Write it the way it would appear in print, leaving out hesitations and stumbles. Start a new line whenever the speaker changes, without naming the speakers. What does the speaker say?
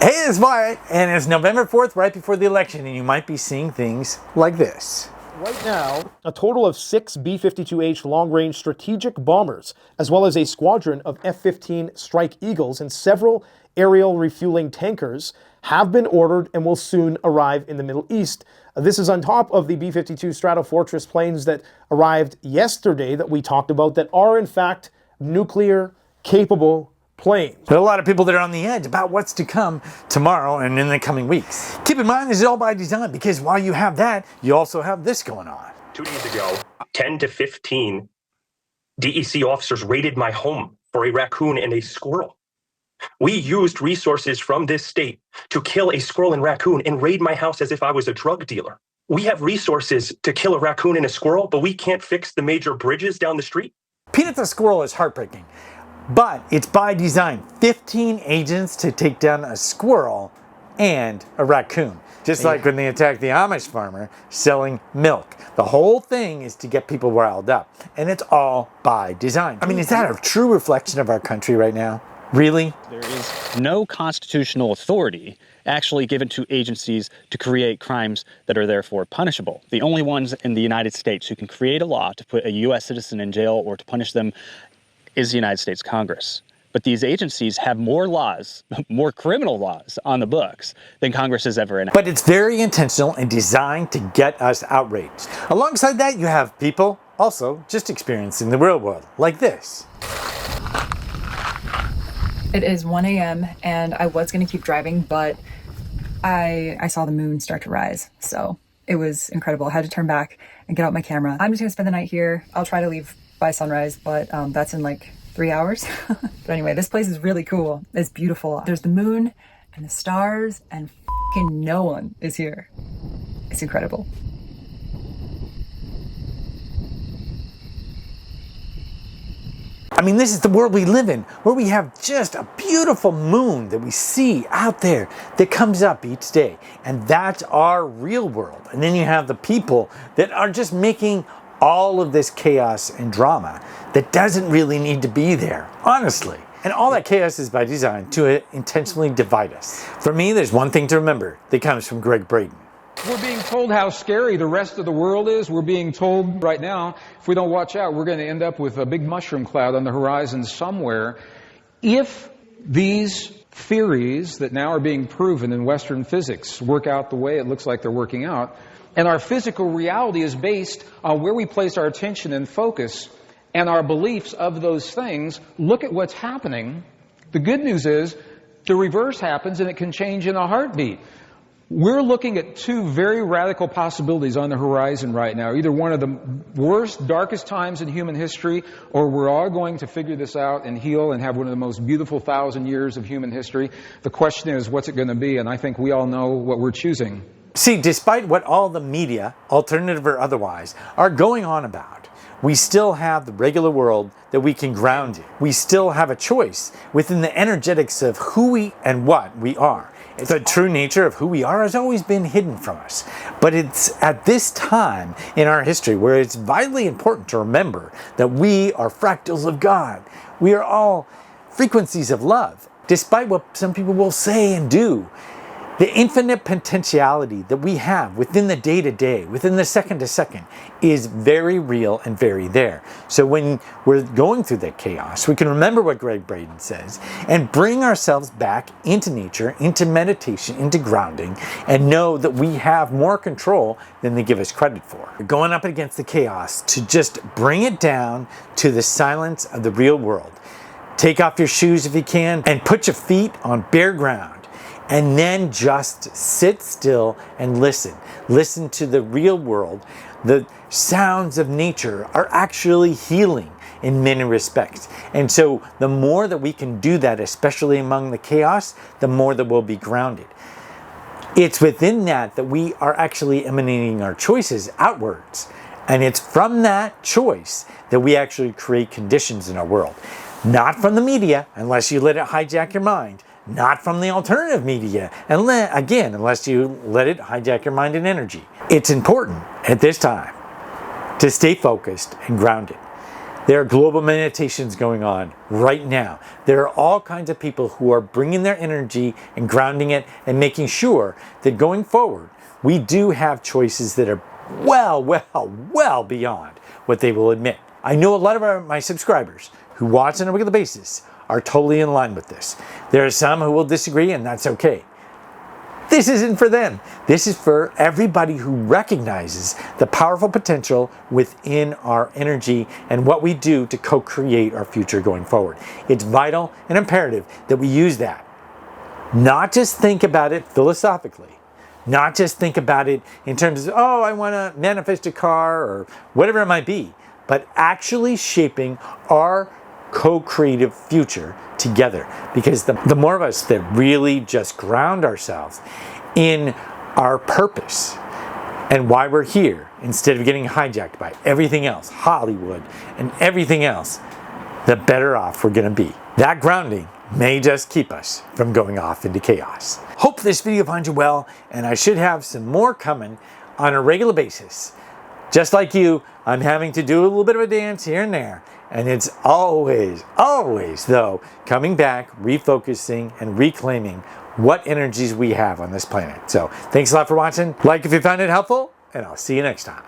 Hey, it's Wyatt, and it's November 4th, right before the election, and you might be seeing things like this.
Right now, a total of 6 B-52H long-range strategic bombers, as well as a squadron of F-15 Strike Eagles and several aerial refueling tankers have been ordered and will soon arrive in the Middle East. This is on top of the B-52 Stratofortress planes that arrived yesterday that we talked about that are in fact nuclear-capable planes.
There are a lot of people that are on the edge about what's to come tomorrow and in the coming weeks. Keep in mind, this is all by design, because while you have that, you also have this going on.
2 days ago, 10 to 15 DEC officers raided my home for a raccoon and a squirrel. We used resources from this state to kill a squirrel and raccoon and raid my house as if I was a drug dealer. We have resources to kill a raccoon and a squirrel, but we can't fix the major bridges down the street.
Peanut the squirrel is heartbreaking, but it's by design. 15 agents to take down a squirrel and a raccoon. Just like when they attacked the Amish farmer selling milk. The whole thing is to get people riled up, and it's all by design. I mean, is that a true reflection of our country right now? Really?
There is no constitutional authority actually given to agencies to create crimes that are therefore punishable. The only ones in the United States who can create a law to put a U.S. citizen in jail or to punish them is the United States Congress. But these agencies have more laws, more criminal laws on the books than Congress has ever enacted.
But it's very intentional and designed to get us outraged. Alongside that, you have people also just experiencing the real world, like this.
It is 1 a.m. and I was going to keep driving, but I saw the moon start to rise. So it was incredible. I had to turn back and get out my camera. I'm just going to spend the night here. I'll try to leave by sunrise, but that's in like 3 hours. But anyway, this place is really cool. It's beautiful. There's the moon and the stars and fucking no one is here. It's incredible.
I mean, this is the world we live in, where we have just a beautiful moon that we see out there that comes up each day. And that's our real world. And then you have the people that are just making all of this chaos and drama that doesn't really need to be there, honestly. And all that chaos is by design to intentionally divide us. For me, there's one thing to remember that comes from Gregg Braden.
We're being told how scary the rest of the world is. We're being told right now, if we don't watch out, we're going to end up with a big mushroom cloud on the horizon somewhere. If these theories that now are being proven in Western physics work out the way it looks like they're working out, and our physical reality is based on where we place our attention and focus and our beliefs of those things, look at what's happening. The good news is the reverse happens and it can change in a heartbeat. We're looking at 2 very radical possibilities on the horizon right now. Either one of the worst, darkest times in human history, or we're all going to figure this out and heal and have one of the most beautiful 1,000 years of human history. The question is, what's it going to be? And I think we all know what we're choosing.
See, despite what all the media, alternative or otherwise, are going on about, we still have the regular world that we can ground in. We still have a choice within the energetics of who we and what we are. The true nature of who we are has always been hidden from us. But it's at this time in our history where it's vitally important to remember that we are fractals of God. We are all frequencies of love, despite what some people will say and do. The infinite potentiality that we have within the day-to-day, within the second-to-second, is very real and very there. So when we're going through that chaos, we can remember what Gregg Braden says and bring ourselves back into nature, into meditation, into grounding, and know that we have more control than they give us credit for. We're going up against the chaos to just bring it down to the silence of the real world. Take off your shoes if you can and put your feet on bare ground. And then just sit still and listen. Listen to the real world. The sounds of nature are actually healing in many respects. And so the more that we can do that, especially among the chaos, the more that we'll be grounded. It's within that that we are actually emanating our choices outwards. And it's from that choice that we actually create conditions in our world. Not from the media, unless you let it hijack your mind. Not from the alternative media, and unless you let it hijack your mind and energy. It's important at this time to stay focused and grounded. There are global meditations going on right now. There are all kinds of people who are bringing their energy and grounding it and making sure that going forward, we do have choices that are well beyond what they will admit. I know a lot of my subscribers who watch on a regular basis are totally in line with this. There are some who will disagree, and that's okay. This isn't for them. This is for everybody who recognizes the powerful potential within our energy and what we do to co-create our future going forward. It's vital and imperative that we use that. Not just think about it philosophically. Not just think about it in terms of, oh, I want to manifest a car or whatever it might be, but actually shaping our co-creative future together. Because the more of us that really just ground ourselves in our purpose and why we're here, instead of getting hijacked by everything else, Hollywood and everything else, the better off we're going to be. That grounding may just keep us from going off into chaos. Hope this video finds you well, and I should have some more coming on a regular basis. Just like you, I'm having to do a little bit of a dance here and there, and it's always, though, coming back, refocusing, and reclaiming what energies we have on this planet. So, thanks a lot for watching. Like if you found it helpful, and I'll see you next time.